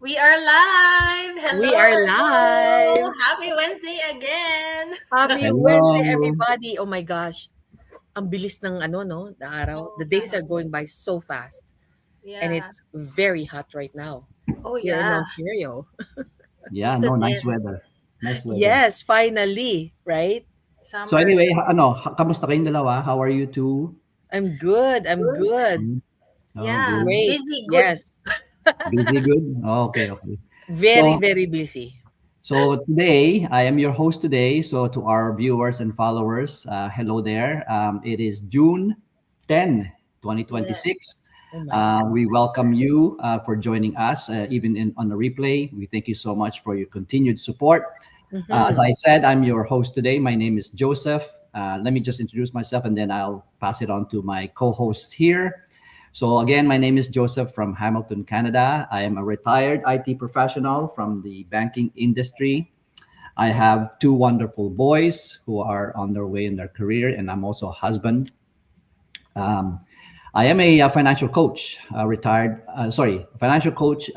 We are live! We Hello, are live. hello! Happy Wednesday again! Happy Wednesday, Hello. everybody. Oh my gosh. Ang bilis ng ano, no? The araw. Oh, The days are going by so fast. And yeah. it's very hot right now Oh, here in yeah. Ontario. Yeah, Dito no, nice din. weather. Nice weather. Yes, finally, right? So Summer anyway, season. kamusta kayong dalawa? How are you two? I'm good. I'm Good. good. Hmm? Oh, Yeah. good. Great. Busy, good. Yes. Busy, good? Oh, okay, okay. Very, So, very busy. so today, I am your host today. So to our viewers and followers, hello there. It is June 10, Yes. 2026. Oh my God. We welcome you for joining us, even on the replay. We thank you so much for your continued support. As Mm-hmm. I said, I'm your host today. My name is Joseph. Let me just introduce myself and then I'll pass it on to my co hosts here. So, again, my name is Joseph from Hamilton, Canada. I am a retired IT professional from the banking industry. I have two wonderful boys who are on their way in their career, and I'm also a husband. Um, I am a financial coach, financial coach,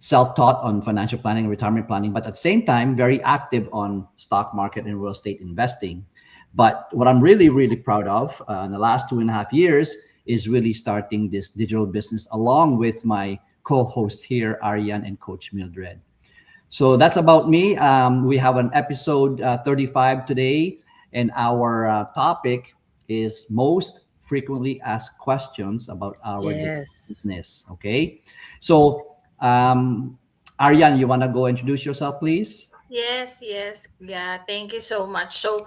self-taught on financial planning and retirement planning, but at the same time, very active on stock market and real estate investing. But what I'm really, really proud of in the last 2.5 years is really starting this digital business along with my co-host here, Ariane and Coach Mildred. So that's about me. We have an episode 35 today, and our topic is most frequently asked questions about our digital Yes. business. Okay, so Aryan, you want to go introduce yourself, please? Yes, yes. Yeah, thank you so much. So,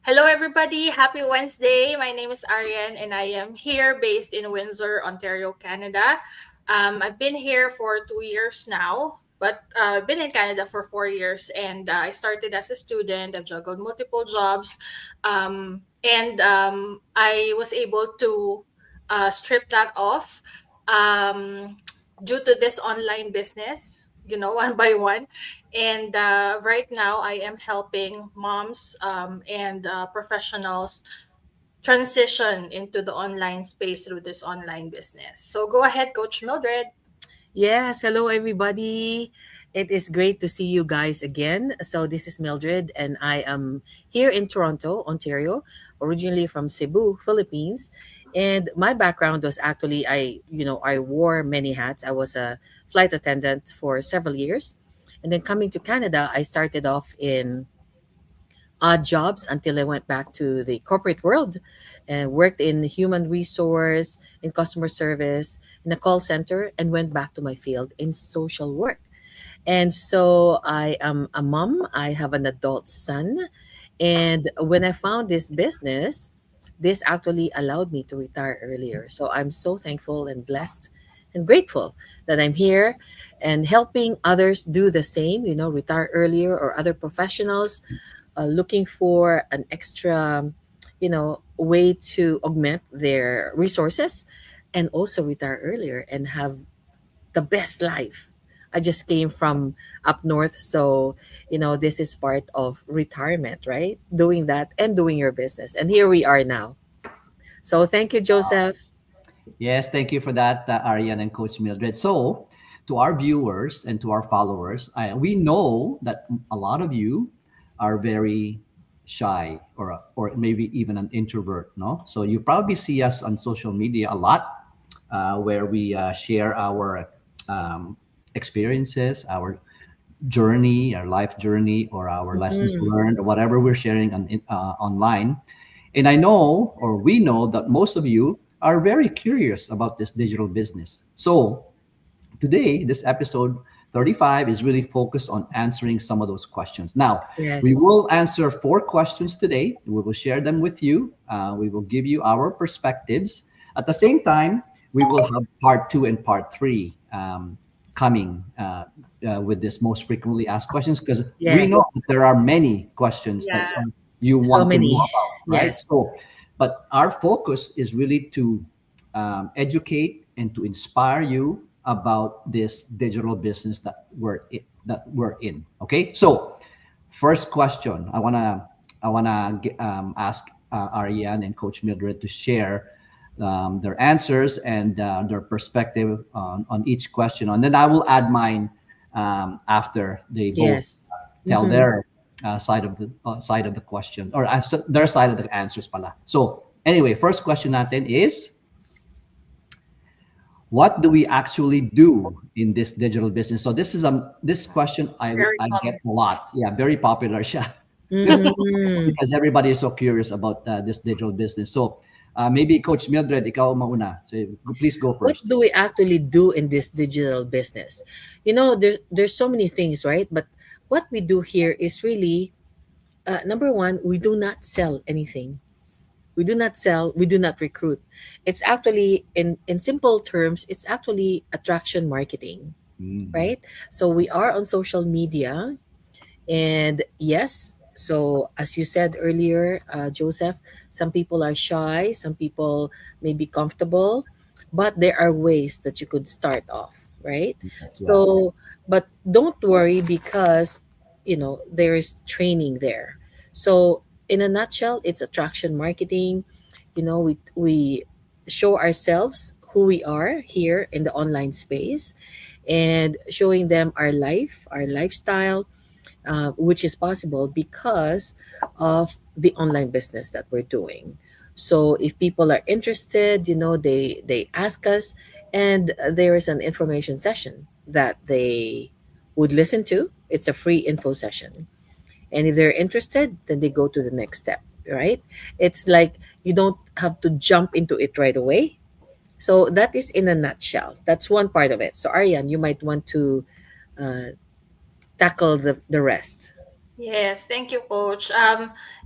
hello everybody. Happy Wednesday. My name is Ariane and I am here based in Windsor, Ontario, Canada. I've been here for 2 years now, but I've been in Canada for 4 years and I started as a student. I've juggled multiple jobs and I was able to strip that off um, due to this online business, one by one. And right now, I am helping moms and professionals transition into the online space through this online business. So go ahead, Coach Mildred. Yes, hello everybody. It is great to see you guys again. So this is Mildred and I am here in Toronto, Ontario, originally from Cebu, Philippines. And my background was actually I wore many hats. I was a flight attendant for several years. And then coming to Canada, I started off in odd jobs until I went back to the corporate world and worked in human resource, in customer service, in a call center, and went back to my field in social work. And so I am a mom. I have an adult son. And when I found this business, this actually allowed me to retire earlier. So I'm so thankful and blessed and grateful that I'm here and helping others do the same, retire earlier or other professionals looking for an extra, way to augment their resources and also retire earlier and have the best life. I just came from up north, so this is part of retirement, right? Doing that and doing your business, and here we are now. So thank you, Joseph. Yes, thank you for that, Aryan and Coach Mildred. So, to our viewers and to our followers, we know that a lot of you are very shy or maybe even an introvert, no? So you probably see us on social media a lot, where we share our um, experiences, our journey, our life journey, or our lessons Mhm. learned, or whatever we're sharing online. And I know, or we know, that most of you are very curious about this digital business. So today, this episode 35 is really focused on answering some of those questions. Now, we Yes. will answer 4 questions today. We will share them with you. We will give you our perspectives. At the same time, we will have part two and part three coming with this most frequently asked questions, because we know Yes. that there are many questions that Yeah. you So want to know many. about, right? Yes. So, but our focus is really to educate and to inspire you about this digital business that we're in. Okay, so first question, I wanna ask Ariane and Coach Mildred to share. their answers and their perspective on each question. And then I will add mine after they both Yes. tell Mm-hmm. their side of the question, or their side of the answers pala. So anyway, first question natin is, what do we actually do in this digital business? So this question Very I get common. a lot. Yeah, very popular siya. Mm-hmm. Because everybody is so curious about this digital business. So maybe Coach Mildred, ikaw mauna. So please go What first. do we actually do in this digital business? There's so many things, right? But what we do here is really, number one, we do not sell anything. We do not sell, we do not recruit. It's actually, in simple terms, it's actually attraction marketing, Mm. right? So we are on social media. And yes, so as you said earlier, Joseph, some people are shy, some people may be comfortable, but there are ways that you could start off, right? Yes, yeah. So, but don't worry, because there is training there. So in a nutshell, it's attraction marketing. We show ourselves who we are here in the online space, and showing them our life, our lifestyle, which is possible because of the online business that we're doing. So if people are interested, they ask us, and there is an information session that they would listen to. It's a free info session, and if they're interested, then they go to the next step. Right? It's like you don't have to jump into it right away. So that is in a nutshell. That's one part of it. So Ariane, you might want to uh, tackle the rest. Yes, thank you, Coach.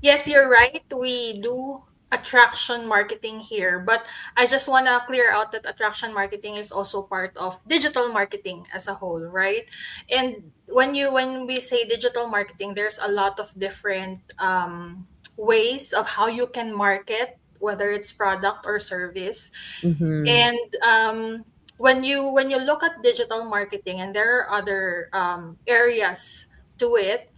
Yes, you're right. We do attraction marketing here, but I just want to clear out that attraction marketing is also part of digital marketing as a whole, right? And when we say digital marketing, there's a lot of different ways of how you can market, whether it's product or service. Mm-hmm. And when you look at digital marketing, and there are other areas to it,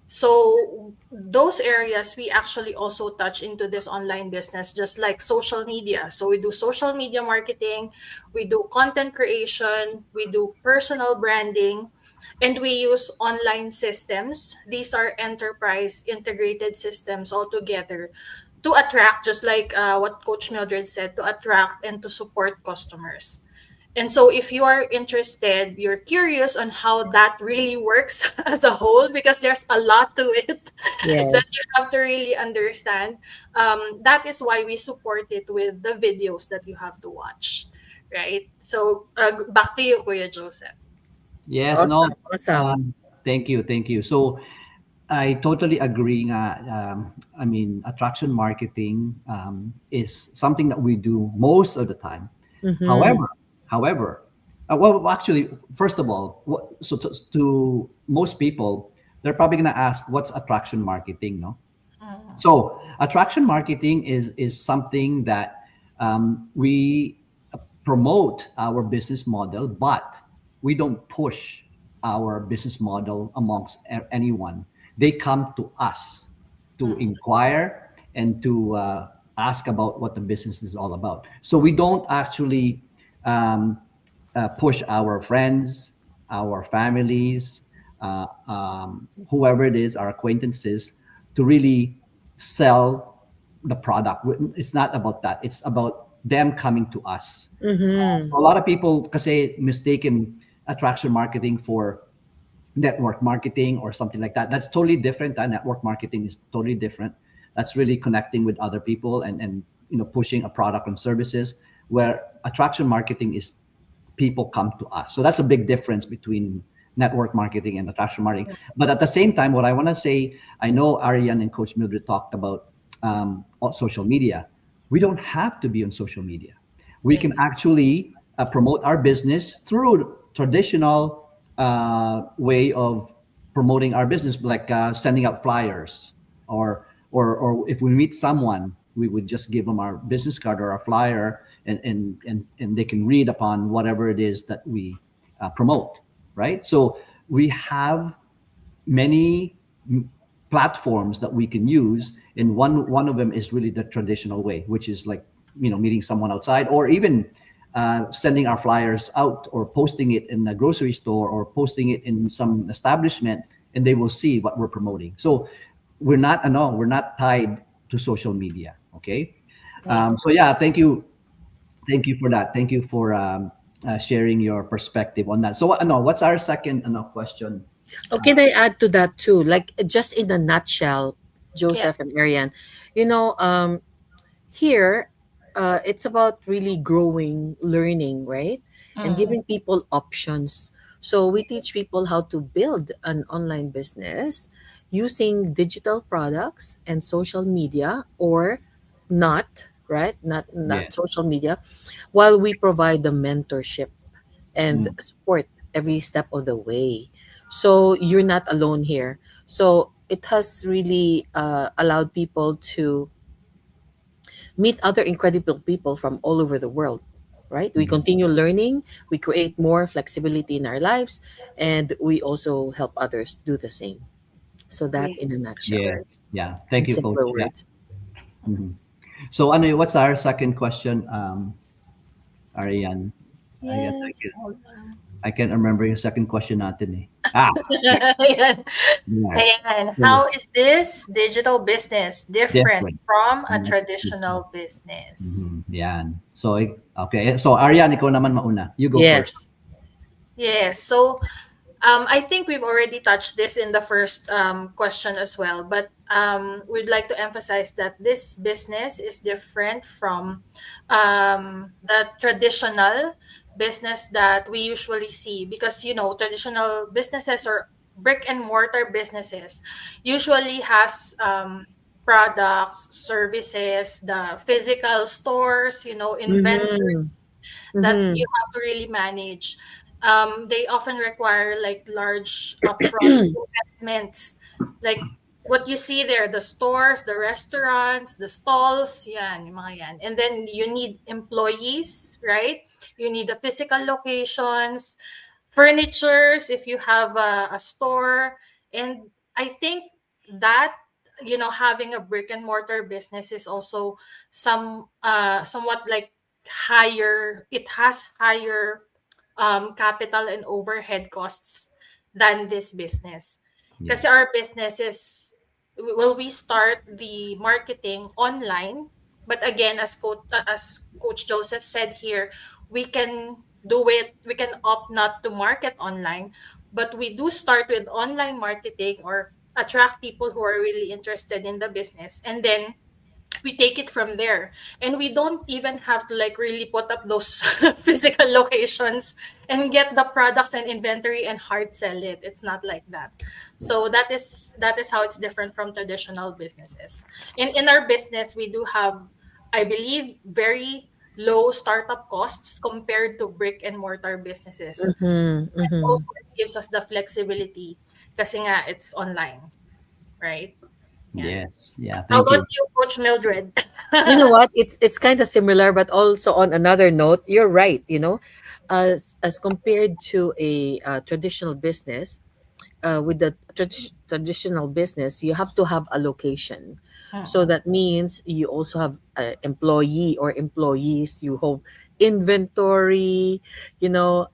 so those areas we actually also touch into this online business, just like social media. So we do social media marketing, we do content creation, we do personal branding, and we use online systems. These are enterprise integrated systems altogether to attract, just like what Coach Mildred said, to attract and to support customers. And so, if you are interested, you're curious on how that really works as a whole, because there's a lot to it that you Yes. have to really understand. That is why we support it with the videos that you have to watch, right? So, back to you, Kuya Joseph. Yes, no. Awesome. Awesome. Thank you, thank you. So I totally agree. I mean, attraction marketing is something that we do most of the time. Mm-hmm. However, well, actually, first of all, to most people, they're probably going to ask, "What's attraction marketing?" No. Mm. So attraction marketing is something that we promote our business model, but we don't push our business model amongst anyone. They come to us to Mm. inquire and to ask about what the business is all about. So we don't actually um, push our friends, our families, whoever it is, our acquaintances, to really sell the product. It's not about that. It's about them coming to us. Mm-hmm. A lot of people say mistaken attraction marketing for network marketing or something like that. That's totally different. Network marketing is totally different. That's really connecting with other people and pushing a product and services. Where attraction marketing is people come to us. So that's a big difference between network marketing and attraction marketing. But at the same time, what I want to say, I know Ariane and Coach Mildred talked about on social media. We don't have to be on social media. We can Yes. actually promote our business through traditional way of promoting our business, like sending out flyers, or if we meet someone, we would just give them our business card or our flyer, and they can read upon whatever it is that we promote, right? So we have many platforms that we can use, and one of them is really the traditional way, which is like meeting someone outside, or even sending our flyers out, or posting it in a grocery store, or posting it in some establishment, and they will see what we're promoting. So we're not tied to social media. Okay. Yes. So yeah, thank you for that. Thank you for sharing your perspective on that. So no, what's our second question? Oh, can I add to that too? Like just in a nutshell, Yeah. Joseph and Ariane, you know, here it's about really growing, learning, right? And Mm. giving people options. So we teach people how to build an online business using digital products and social media, or not, right? Not Yes. social media, while we provide the mentorship and Mm. support every step of the way. So you're not alone here. So it has really allowed people to meet other incredible people from all over the world, right? We Mhm. continue learning, we create more flexibility in our lives, and we also help others do the same. So that Yeah. in a nutshell, Sure. Yes. Yeah. in Thank you, Coach. simpler Yeah. words. Mhm. So ano, what's our second question, Ariane? I guess Yes. Hold on. I can't remember yung second question natin eh. Ah, yeah. Ayan. Yeah. Ayan. So, How is this digital business different different. from a Mm, traditional business? Yan. So, okay. So, Ariane, ikaw naman mauna. You go first. Yes. Yes. So I think we've already touched this in the first question as well, but we'd like to emphasize that this business is different from the traditional business that we usually see, because traditional businesses or brick and mortar businesses usually has products, services, the physical stores, inventory Mm-hmm. that Mm-hmm. you have to really manage. They often require like large upfront investments, like what you see there, the stores, the restaurants, the stalls, yan, yung mga yan. And then you need employees, right? You need the physical locations, furnitures if you have a store. And I think that having a brick and mortar business is also somewhat like higher, it has higher capital and overhead costs than this business. Because Yes. our business is, well, we start the marketing online, but again, as Coach Joseph said here, we can we can opt not to market online, but we do start with online marketing or attract people who are really interested in the business, and then we take it from there, and we don't even have to like really put up those physical locations and get the products and inventory and hard sell it. It's not like that. So that is how it's different from traditional businesses. In our business, we do have, I believe, very low startup costs compared to brick and mortar businesses. Mm-hmm. And Mm-hmm. also it gives us the flexibility kasi nga it's online, right? Yeah. Yes. Yeah. How Thank about you. you, Coach Mildred? You know what? It's kind of similar, but also on another note, you're right. As compared to a traditional business, with the traditional business, you have to have a location. So Mm. that means you also have employee or employees. You have inventory. You know,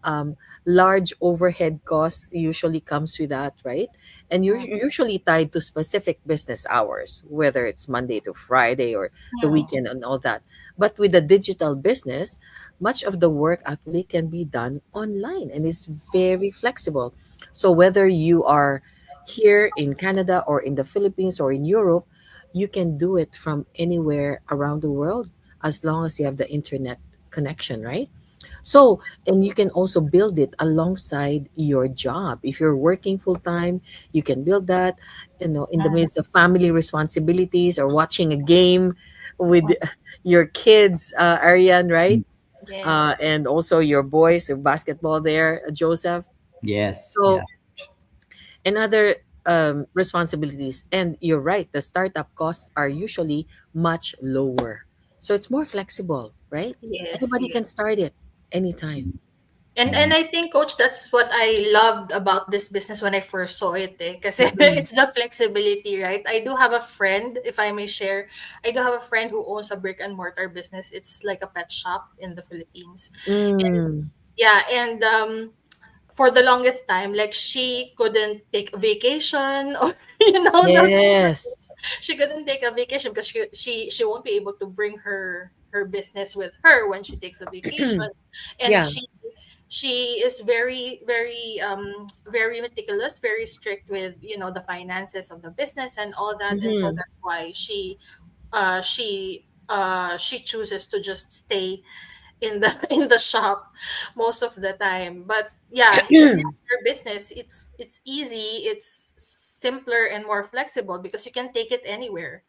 large overhead costs usually comes with that, right? And you're Mm. usually tied to specific business hours, whether it's Monday to Friday or the Mm. weekend and all that. But with the digital business, much of the work actually can be done online and is very flexible. So whether you are here in Canada or in the Philippines or in Europe, you can do it from anywhere around the world as long as you have the internet connection, right? So, and you can also build it alongside your job. If you're working full time, you can build that, in the Mm. midst of family responsibilities or watching a game with your kids, Ariane, right? Mm. Yes. And also your boys, the basketball there, Joseph. Yes. Yeah. So, and other responsibilities. And you're right, the startup costs are usually much lower. So it's more flexible, right? Yes. Anybody Yes. can start it anytime. And I think, Coach, that's what I loved about this business when I first saw it. Because Mhm. it's the flexibility, right? I do have a friend, if I may share, I do have a friend who owns a brick and mortar business. It's like a pet shop in the Philippines. And Mm. yeah, and for the longest time, like she couldn't take a vacation or those Yes. she couldn't take a vacation because she won't be able to bring her business with her when she takes a vacation, and Yeah. she is very meticulous, very strict with the finances of the business and all that, and so Mhm. that's why she chooses to just stay in the in the shop most of the time. But yeah, her business, it's easy, it's simpler and more flexible because you can take it anywhere.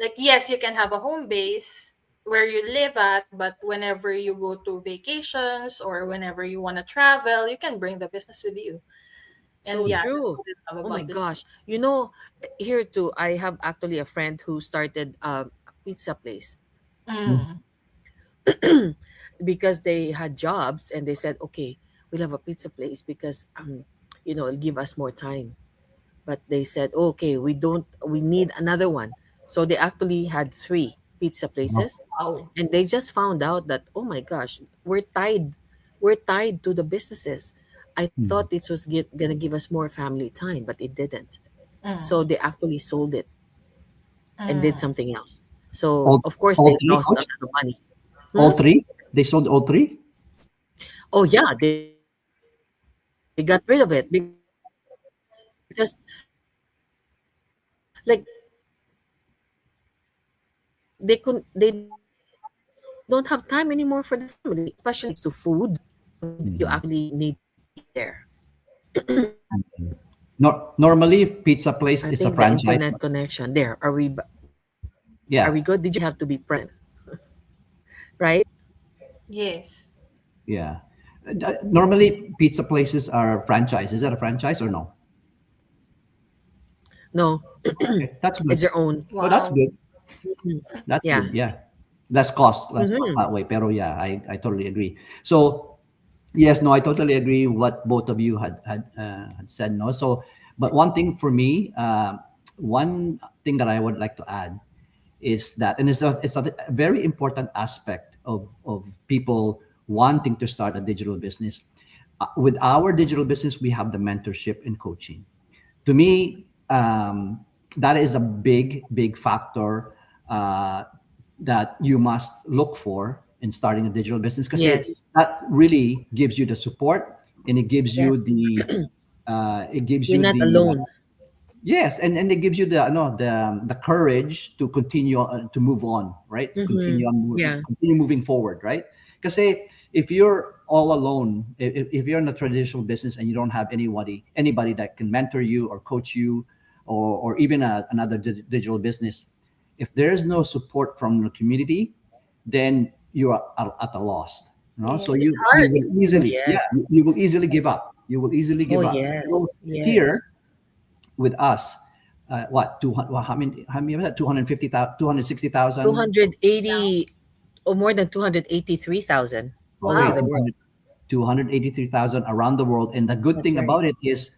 Like, yes, you can have a home base where you live at, but whenever you go to vacations or whenever you want to travel, you can bring the business with you. And So yeah, that's true. what I love Oh my about this. gosh. Here too, I have actually a friend who started a pizza place Mm. because they had jobs and they said, okay, we'll have a pizza place because it'll give us more time. But they said, okay, we need another one. So they actually had three pizza places, Wow. and they just found out that, oh my gosh, we're tied to the businesses. I thought Mhm. it was gonna give us more family time, but it didn't. So Mm. they actually sold it and did Mm. something else. So All, of course all they three, lost a coach? lot of money. All Hmm? three? They sold all three? Oh yeah, they got rid of it because like they don't have time anymore for the family, especially when it comes to food. You Mhm. actually need to eat there. Mhm. Normally, pizza place I is a think the franchise. internet connection there. Are we good? Yeah, Did you say you have to be present? Right? Yes. yeah. Normally, pizza places are franchise. Is that a franchise or no? No, Okay, that's it's good. their own. Oh, that's Wow. good. Mhm. That's Yeah. good. Yeah, less cost Hmm. that way. Pero yeah, I totally agree. So yes, no, I totally agree what both of you had said. No, so but one thing for me, one thing that I would like to add is that, and it's a very important aspect of people wanting to start a digital business. With our digital business, we have the mentorship and coaching. To me, that is a big factor uh, that you must look for in starting a digital business, because Yes. that really gives you the support, and Yes. it gives You're you not the alone. yes, and it gives you the no the courage to continue to move on, right? To Hmm. Yeah. continue moving forward, right? Because say if you're all alone, if you're in a traditional business and you don't have anybody that can mentor you or coach you, or even another digital business, if there's no support from the community, then you are at a loss. So Yes, it's you hard. will Oh easily, yes. you will easily give up. You will easily Oh give up. So yes. here Yes. with us, what 200? Well, how many was that? 250,000, 260,000. 280 or more than 283,000 all over Okay, the Wow. world. 283,000 around the world. And the good That's thing right. about it is,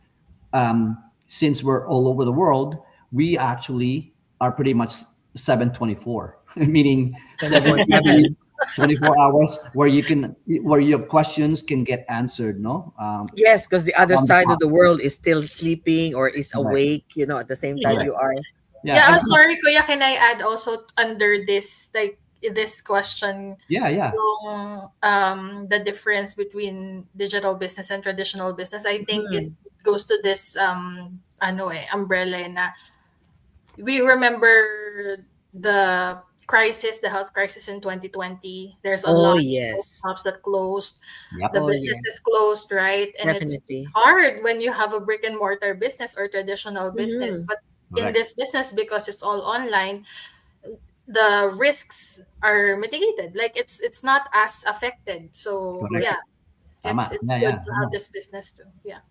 since we're all over the world, we actually are pretty much 724, meaning 24/7. 24 hours where your questions can get answered, no? Yes, because the other On the side of top. the world is still sleeping or is Correct. awake, at the same time Correct. you are. Yeah. Yeah, And sorry, Kuya, can I add also under this, like, this question, yeah. the difference between digital business and traditional business? I think it Mhm. goes to this umbrella na we remember the health crisis in 2020. There's a Oh, lot of yes. shops that closed, Yep. the Oh, business yeah. is closed, right? And it's Definitely. hard when you have a brick and mortar business or traditional business. Mhm. But in Correct. this business, because it's all online, the risks are mitigated. Like, it's not as affected. So Correct. yeah, it's Tama. it's Yeah. good Yeah. to have No. this business too. Yeah.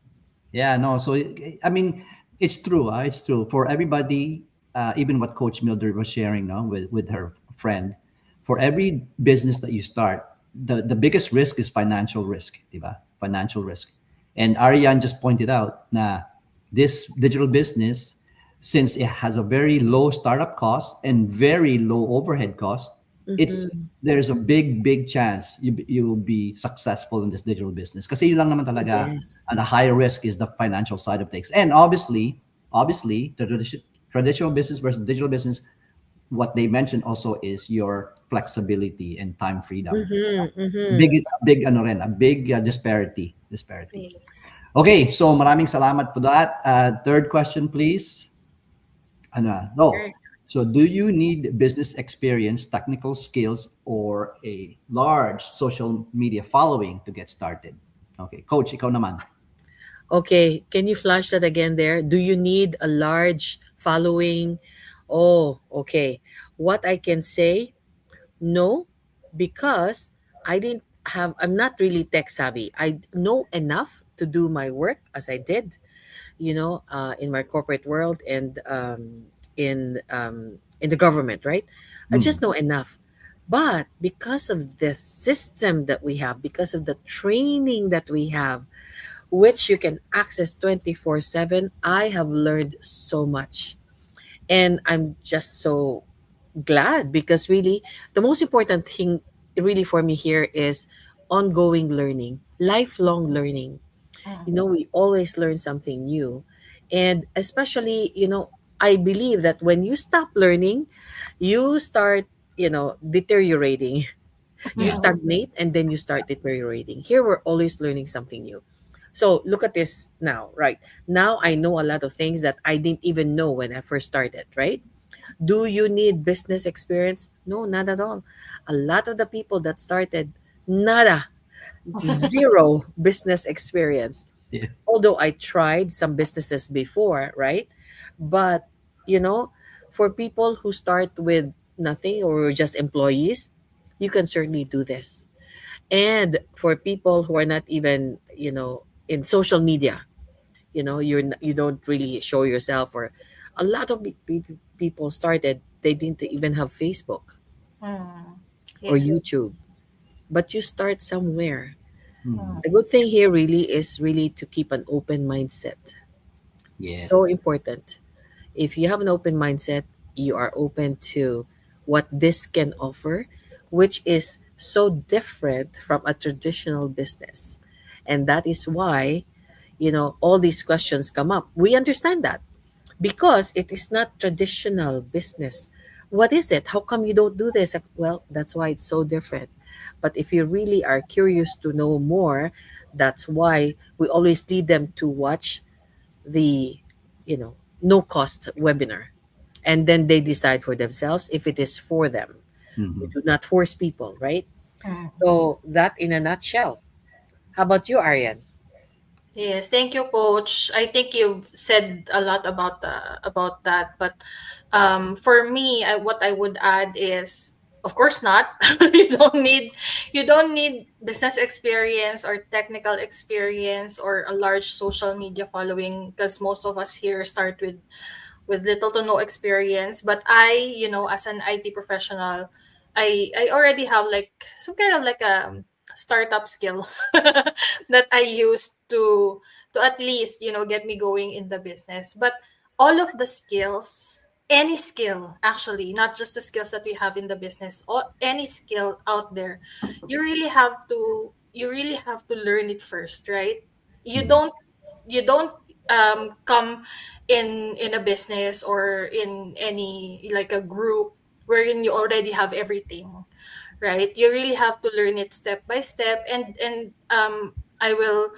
Yeah, no. So I mean, it's true. It's true for everybody. Even what Coach Mildred was sharing, no, with her friend. For every business that you start, the biggest risk is financial risk, diba? financial risk. And Ariane just pointed out na this digital business, since it has a very low startup cost and very low overhead cost, it's Mhm. there's a big chance you'll be successful in this digital business. Kasi yun lang naman talaga, Yes. and the higher risk is the financial side of things. And obviously, the traditional business versus digital business, what they mentioned also is your flexibility and time freedom. Mhm. Mhm. Big ano rin, a big disparity. Yes. Okay, so maraming salamat for that. Third question, please. Ano, no. Right. So, do you need business experience, technical skills, or a large social media following to get started? Okay, Coach, ikaw naman. Okay, can you flash that again there? Do you need a large following? Oh, okay. What I can say, no, because I'm not really tech savvy. I know enough to do my work as I did, in my corporate world and in the government, right? I just Mm, know enough. But because of the system that we have, because of the training that we have, which you can access 24/7, I have learned so much. And I'm just so glad because really the most important thing really for me here is ongoing learning, lifelong learning. We always learn something new. And especially, I believe that when you stop learning, you start, deteriorating. You yeah. stagnate and then you start deteriorating. Here, we're always learning something new. So look at this now, right? Now I know a lot of things that I didn't even know when I first started, right? Do you need business experience? No, not at all. A lot of the people that started, nada, zero business experience. Yeah. Although I tried some businesses before, right? But, you know, for people who start with nothing or just employees, you can certainly do this. And for people who are not even, in social media, you don't really show yourself, or a lot of people started, they didn't even have Facebook Mm. or Yes. YouTube, but you start somewhere. Mhm. The good thing here really is really to keep an open mindset. Yeah. So important. If you have an open mindset, you are open to what this can offer, which is so different from a traditional business. And that is why, all these questions come up. We understand that because it is not traditional business. What is it? How come you don't do this? Well, that's why it's so different. But if you really are curious to know more, that's why we always lead them to watch the, no cost webinar. And then they decide for themselves if it is for them. We Mhm. do not force people, right? Mm. So that in a nutshell. How about you, Ariane? Yes, thank you, Coach. I think you've said a lot about that, but for me, what I would add is, of course, not. You don't need business experience or technical experience or a large social media following, because most of us here start with little to no experience. But as an IT professional, I already have like some kind of like a startup skill that I used to at least get me going in the business. But all of the skills, any skill actually, not just the skills that we have in the business, or any skill out there, you really have to learn it first, right? You Mhm. don't you don't come in a business or in any like a group wherein you already have everything, right? You really have to learn it step by step. And I will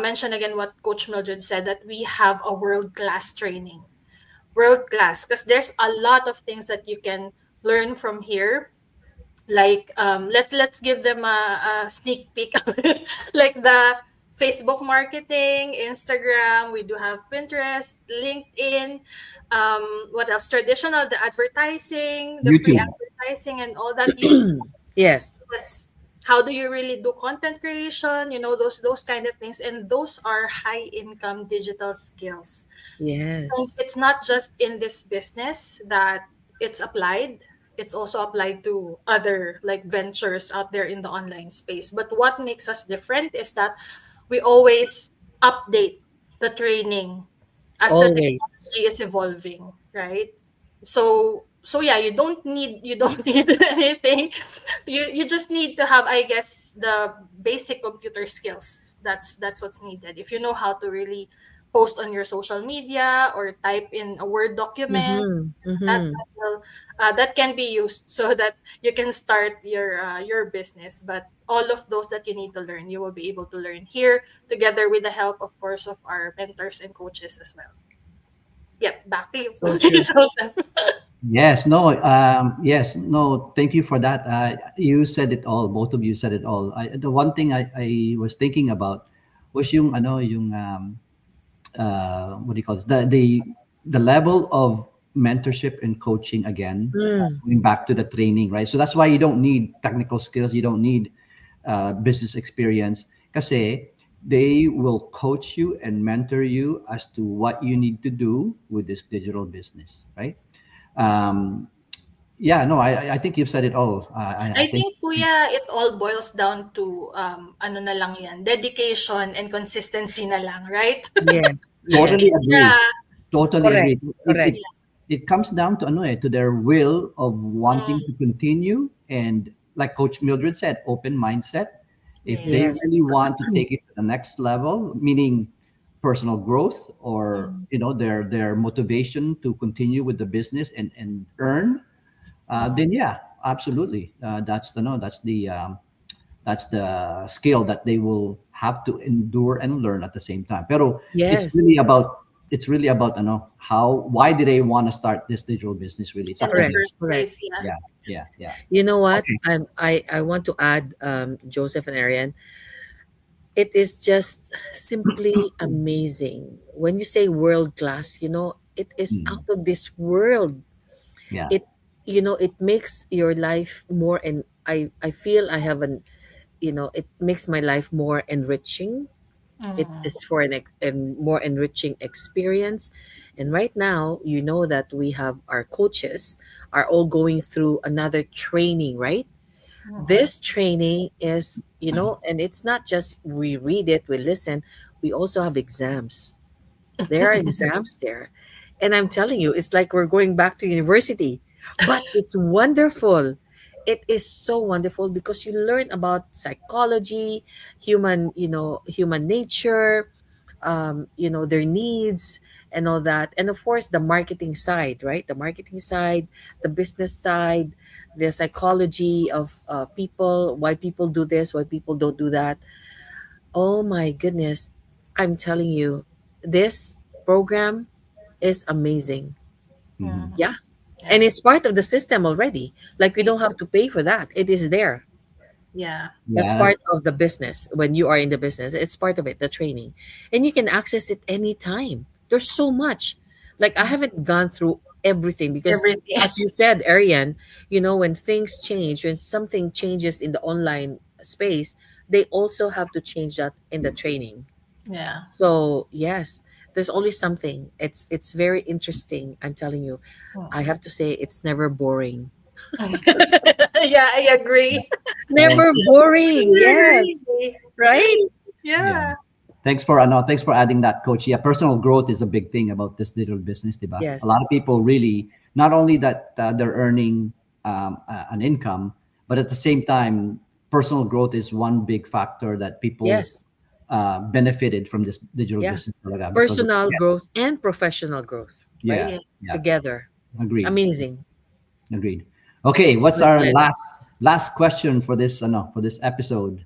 mention again what Coach Mildred said, that we have a world class training, world class, because there's a lot of things that you can learn from here. Like let's give them a sneak peek like the Facebook marketing, Instagram, we do have Pinterest, LinkedIn, what else, traditional, the advertising, the free YouTube. advertising and all that. You Yes. Yes, how do you really do content creation, those kind of things, and those are high income digital skills. And Yes. it's not just in this business that it's applied. It's also applied to other like ventures out there in the online space. But what makes us different is that we always update the training as the Always. technology is evolving, right? So yeah, you don't need anything. You just need to have, I guess, the basic computer skills. That's what's needed. If you know how to really post on your social media or type in a Word document, Mm-hmm. that Mm-hmm. that will that can be used so that you can start your business. But all of those that you need to learn, you will be able to learn here together with the help, of course, of our mentors and coaches as well. Yep, back to you, So Coach true. Joseph. Yes, no, yes, no, thank you for that. You said it all. Both of you said it all. The one thing I was thinking about was yung ano, yung what do you call this? The level of mentorship and coaching again, Mm. going back to the training, right? So that's why you don't need technical skills, you don't need business experience, kasi they will coach you and mentor you as to what you need to do with this digital business, right? Um, yeah, no, I think you've said it all. I I think think, kuya, it all boils down to ano na lang yan, dedication and consistency na lang, right? Yes. totally Yes. agree. Yeah. Totally Correct. agree. It it Correct. it comes down to ano to their will of wanting Mm, to continue, and like Coach Mildred said, open mindset. If they yes. Yes. really want to take it to the next level, meaning personal growth, or Mm, their motivation to continue with the business and earn, mm, then yeah, absolutely. That's the no. That's the skill that they will have to endure and learn at the same time. Pero Yes. it's really about how why do they want to start this digital business really? It's in up to the Correct. them. first Correct. place, yeah. Yeah, yeah, yeah. You know what? Okay. I want to add, Joseph and Ariane. It is just simply amazing. When you say world class, it is Mm, out of this world. yeah. It it makes your life more, and I feel I have an it makes my life more enriching. It Mm, is for a more enriching experience. And right now, that we have our coaches are all going through another training, right? mm, This training is, and it's not just we read it, we listen, we also have exams. There are exams there. And I'm telling you, it's like we're going back to university. But it's wonderful. It is so wonderful because you learn about psychology, human nature, their needs and all that. And of course, the marketing side, right? The marketing side, the business side, the psychology of people, why people do this, why people don't do that. Oh my goodness. I'm telling you, this program is amazing. Hmm. mm. Yeah. And Yeah. it's part of the system already. Like we It, don't have to pay for that. It is there. yeah. That's Yes. part of the business. When you are in the business, it's part of it, the training. And you can access it anytime. There's so much. Like I Mm. haven't gone through everything because Everything. as you said, Ariane, when things change, when something changes in the online space, they also have to change that in the training. Yeah. So yes, there's always something. It's very interesting. I'm telling you. I Mm. have to say it's never boring. Yeah, I agree. Thank Never you. boring. I Yes. agree. Right? Yeah. Yeah. Thanks for adding that, Coach. Yeah, personal growth is a big thing about this digital business, diba? A lot of Yes. people really not only that they're earning an income, but at the same time, personal growth is one big factor that people Yes. benefited from this digital Yeah. business talaga because Personal growth and professional growth, right? yeah, Yes. yeah, Together. agreed, Amazing. agreed. Okay, what's Good our plan. last question for this for this episode?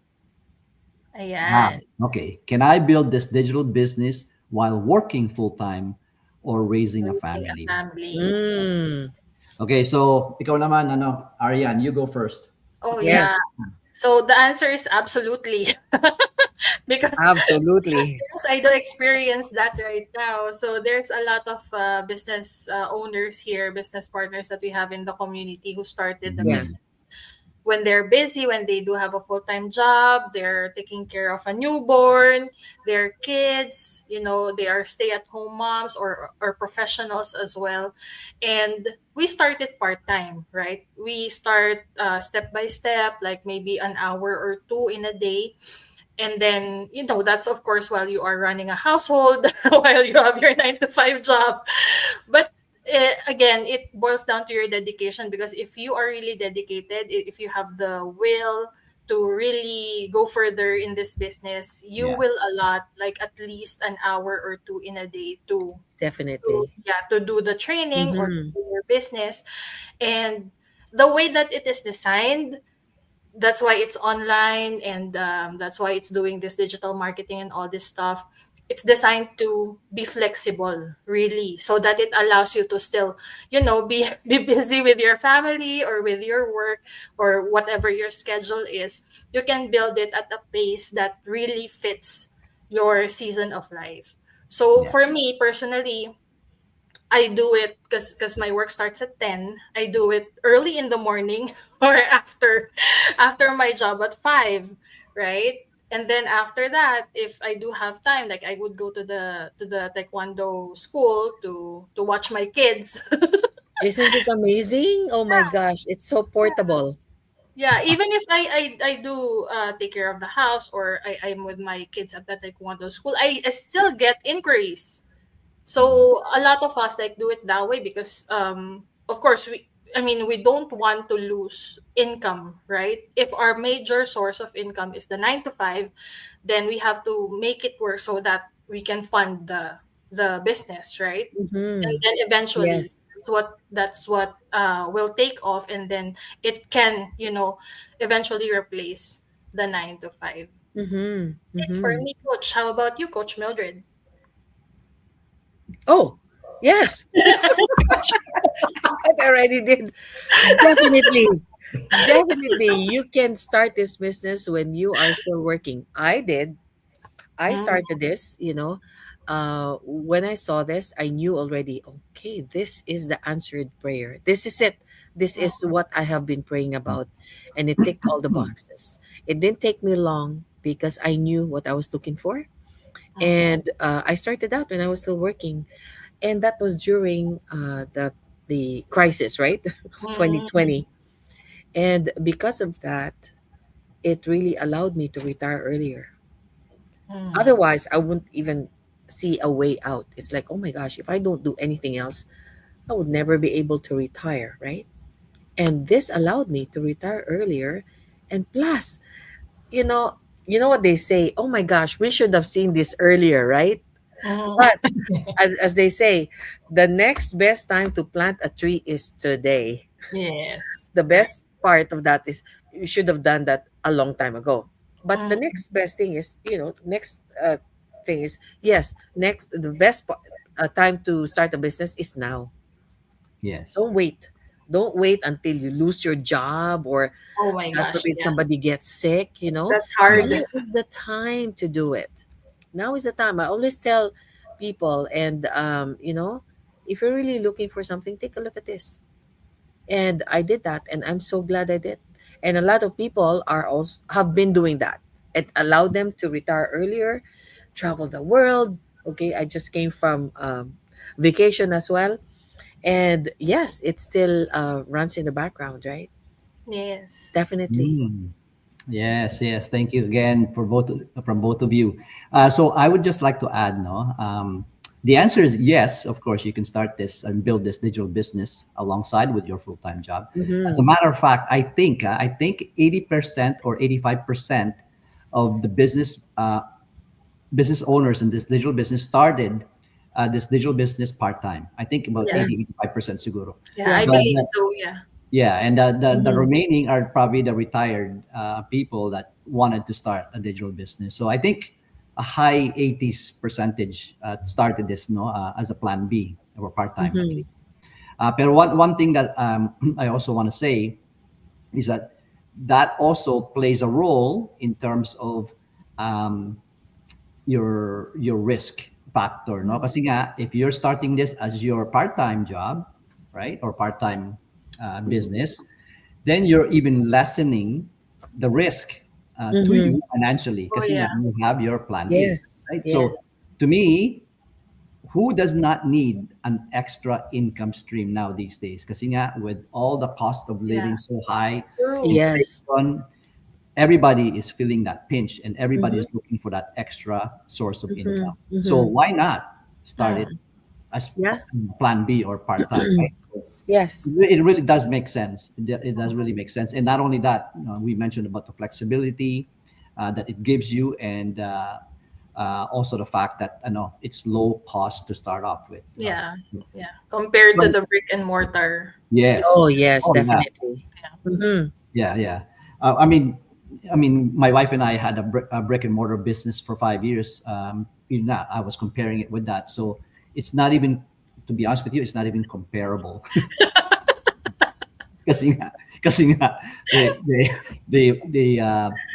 Ah, Ayan. okay. Can I build this digital business while working full time or raising a Raising a family? family. Mm. Okay, so ikaw naman, Ariane, you go first. Oh, yeah. Yes. So the answer is absolutely. Because Absolutely. yes, I do experience that right now. So there's a lot of business owners here, business partners that we have in the community who started the Yeah. Mhm. business when they're busy, when they do have a full-time job, they're taking care of a newborn, their kids, they are stay-at-home moms or professionals as well. And we started part-time, right? We start step by step, like maybe an hour or two in a day. And then, that's of course while you are running a household, while you have your 9 to 5 job. But again, it boils down to your dedication, because if you are really dedicated, if you have the will to really go further in this business, you Yeah. will allot like at least an hour or two in a day to Definitely. yeah, to do the training or to Mm-hmm. do your business. And the way that it is designed, that's why it's online, and that's why it's doing this digital marketing and all this stuff. It's designed to be flexible, really, so that it allows you to still, be be busy with your family or with your work or whatever your schedule is. You can build it at a pace that really fits your season of life. So Yeah. for me personally, I do it because my work starts at 10. I do it early in the morning or after my job at 5, right? And then after that, if I do have time, like I would go to the taekwondo school to watch my kids. Isn't it amazing? Oh my gosh, it's so portable. Yeah, even if I do take care of the house, or I'm with my kids at the taekwondo school, I still get inquiries. So a lot of us like do it that way because of course we don't want to lose income, right? If our major source of income is the 9 to 5, then we have to make it work so that we can fund the business, right? And Mm-hmm. then eventually Yes. that's what will take off, and then it can, eventually replace the 9 to 5. Mm-hmm. It for Mm-hmm. me, coach. How about you, Coach Mildred? Oh, yes. I already did. Definitely. Definitely. You can start this business when you are still working. I did. I Mm, started this, when I saw this, I knew already, okay, this is the answered prayer. This is it. This mm, is what I have been praying about. And it ticked all the boxes. It didn't take me long because I knew what I was looking for. mm, And I started out when I was still working. And that was during the crisis, right? Of mm, 2020. And because of that, it really allowed me to retire earlier. mm. Otherwise, I wouldn't even see a way out. It's like, oh my gosh, if I don't do anything else, I would never be able to retire, right? And this allowed me to retire earlier. And plus, you know, you know what they say, oh my gosh, we should have seen this earlier, right? Mm. But as they say, the next best time to plant a tree is today. Yes, The correct. best part of that is you should have done that a long time ago. But the Mm, next best thing is, next thing is, yes, next, the best time to start a business is now. Yes. Don't wait. Don't wait until you lose your job or, oh my God gosh, forbid, yeah, somebody gets sick. that's hard. Yeah. Now is the time to do it. Now is the time. I always tell people, and, if you're really looking for something, take a look at this. And I did that, and I'm so glad I did. And a lot of people are also have been doing that. It allowed them to retire earlier, travel the world. Okay, I just came from vacation as well, and yes, it still runs in the background, right? Yes. Definitely. Mm. Yes, yes. Thank you again for both from both of you. So I would just like to add, no, the answer is yes. Of course, you can start this and build this digital business alongside with your full time job. As a Mm-hmm. matter of fact, I think 80% or 85% of the business owners in this digital business started this digital business part time. I think about Yeah. 80 Yes. 85% siguro. Yeah, Yeah. I But believe so. Yeah. yeah, and the Mm-hmm. remaining are probably the retired people that wanted to start a digital business. So I think a high 80s percentage started this, no, as a plan B or part time at Mm-hmm. least. But one thing that I also want to say is that that also plays a role in terms of um, your risk factor, no? Kasi nga, if you're starting this as your part-time job, right, or part-time business, then you're even lessening the risk to Mm-hmm. you financially Oh kasi nga yeah. you have your plan A, Yes. right? So Yes. to me, who does not need an extra income stream now these days? Kasi nga with all the cost of Yeah. living so high, True. Yes. inflation, everybody is feeling that pinch, and everybody Mm-hmm. is looking for that extra source of Mm-hmm. income. So Mm-hmm. why not start it Mm. as Yeah. plan B or part time, right? So Yes. it really does make sense. It does really make sense. And not only that, we mentioned about the flexibility that it gives you, and also the fact that it's low cost to start off with. Yeah, yeah. Compared to So the brick and mortar. yes, Oh, yes, oh yeah, definitely. Mm-hmm. yeah, yeah. My wife and I had a brick and mortar business for 5 years. Even that, I was comparing it with that. So it's not even, to be honest with you, it's not even comparable. kasi nga, kasi nga,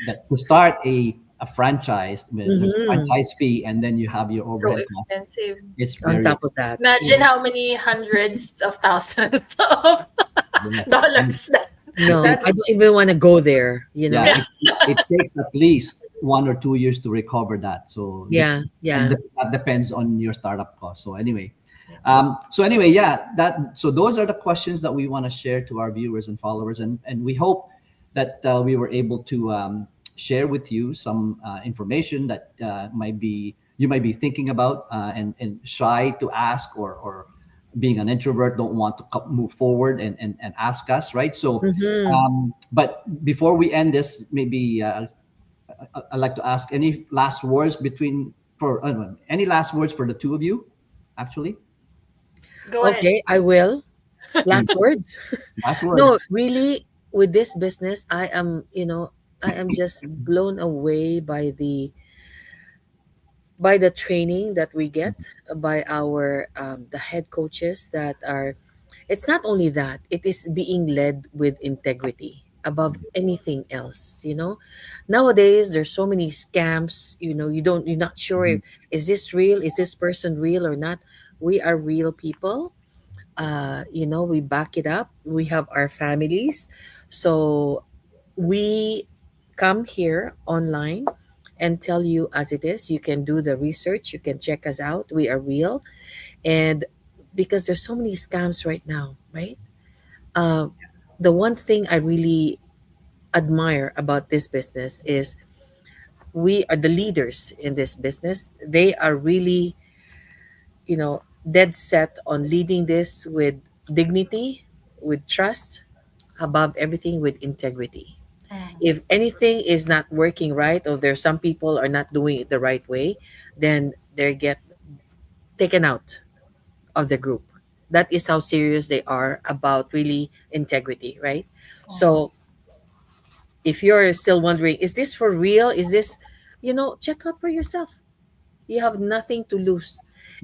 that to start a franchise, there's a Mm-hmm. franchise fee, and then you have your So overhead cost. expensive. It's On very top of expensive. that. Imagine Yeah. how many hundreds of thousands of Yes, and dollars No, that I don't even want to go there, you yeah, know? it takes at least 1 or 2 years to recover that. So Yeah, and yeah. that depends on your startup cost. So anyway, yeah, that so those are the questions that we want to share to our viewers and followers, and we hope that we were able to share with you some information that might be you might be thinking about, and shy to ask, or being an introvert, don't want to move forward and ask us, right? So Mm-hmm. but before we end this, maybe I'd like to ask any last words any last words for the two of you, actually. go ahead. Okay, I will. Mm, Last words. last No, words. really, with this business, I am just blown away by the training that we get, by our the head coaches that are. It's not only that, it is being led with integrity above anything else, nowadays there's so many scams, you're not sure Mhm. if, is this real, is this person real or not. We are real people, we back it up, we have our families, so we come here online and tell you as it is. You can do the research, you can check us out, we are real. And because there's so many scams right now, right? uh, the one thing I really admire about this business is we are the leaders in this business. They are really, dead set on leading this with dignity, with trust, above everything, with integrity. Mm. If anything is not working right, or there's some people are not doing it the right way, then they get taken out of the group. That is how serious they are about really integrity, right? So if you're still wondering, is this for real? Is this, check out for yourself. You have nothing to lose.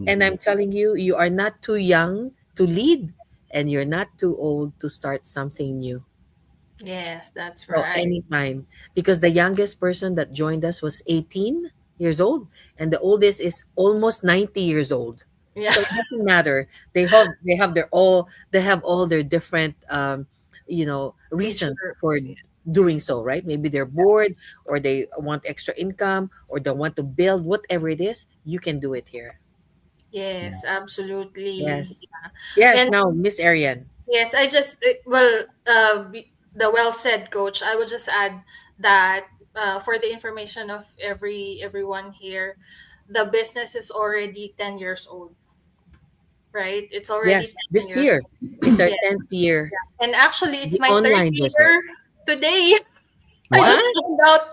And Mhm. I'm telling you, you are not too young to lead, and you're not too old to start something new. Yes, that's So right. anytime, because the youngest person that joined us was 18 years old, and the oldest is almost 90 years old. Yeah. So it doesn't matter. They have all their different Age reasons for groups. doing so, right? Maybe they're bored, or they want extra income, or they want to build, whatever it is, you can do it here. Yeah. Yes, absolutely. Yes. Yes, And now Miss Arian. yes, the well said, coach. I would just add that for the information of everyone here, the business is already 10 years old, right? It's already Yes, 10 this years. year is our Yeah, 10th year, and actually, it's the my third online year business. today. I Huh? just found out.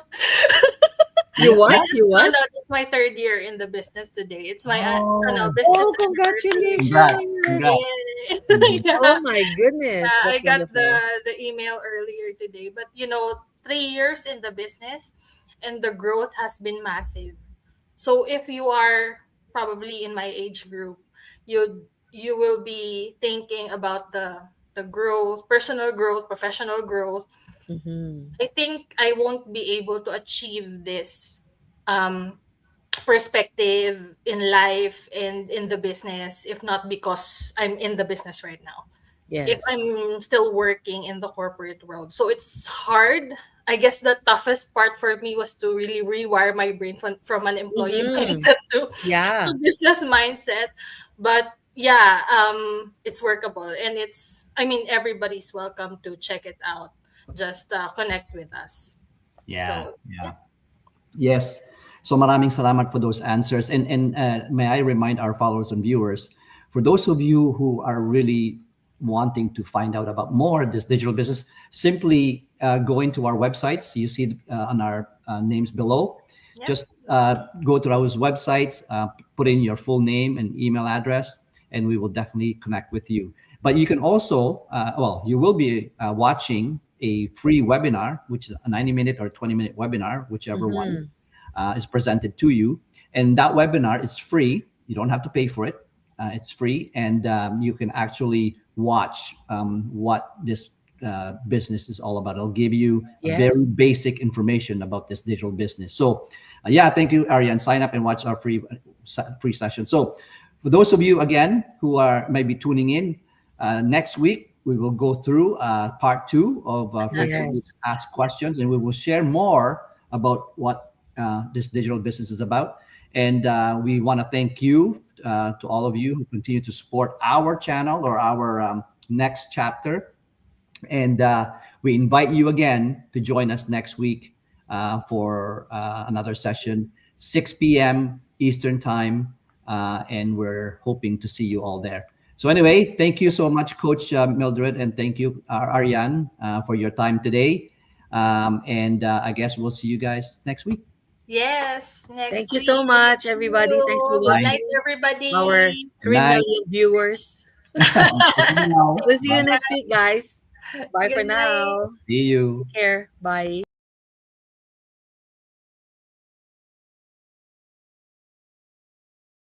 You I what? just You what? found out it's my third year in the business today. It's my Oh, business Oh, anniversary. congrats, congratulations! congrats. Yay! Mhm. Yeah. Oh my goodness, Yeah, I that's got wonderful. the email earlier today. But 3 years in the business, and the growth has been massive. So if you are probably in my age group, you will be thinking about the growth, personal growth, professional growth. Mm-hmm. I think I won't be able to achieve this um perspective in life and in the business if not because I'm in the business right now, if Yes. I'm still working in the corporate world. So it's hard. I guess the toughest part for me was to really rewire my brain from an employee Mm-hmm. mindset to Yeah. business mindset. But yeah, it's workable, and I mean, everybody's welcome to check it out. Just connect with us. Yeah, So yeah. yeah. Yes. So maraming salamat for those answers. And may I remind our followers and viewers, for those of you who are really wanting to find out about more of this digital business, simply go into our websites. You see on our names below. Yep. Just go to our websites, put in your full name and email address, and we will definitely connect with you. But you can also, well, you will be watching a free webinar, which is a 90-minute or 20-minute webinar, whichever one Mhm. is presented to you. And that webinar is free. You don't have to pay for it. It's free, and you can actually watch what this business is all about. It'll give you a very Yes. basic information about this digital business. So, yeah, thank you, Ariane. Sign up and watch our free session. So, for those of you again who are maybe tuning in, next week we will go through part two of frequently Yes. asked questions, and we will share more about what this digital business is about. And we want to thank you to all of you who continue to support our channel or our next chapter. And we invite you again to join us next week for another session, 6 p.m. Eastern Time. And we're hoping to see you all there. So, anyway, thank you so much, Coach Mildred, and thank you, Ariane, for your time today. And I guess we'll see you guys next week. Yes, Thank next you so week. much, See everybody. Thanks for you. Good Bye. night, watching our everybody. Good 3 night. million viewers. Now. We'll see you Bye. next week, guys. Bye for Good night. now. See you. Take care. Bye.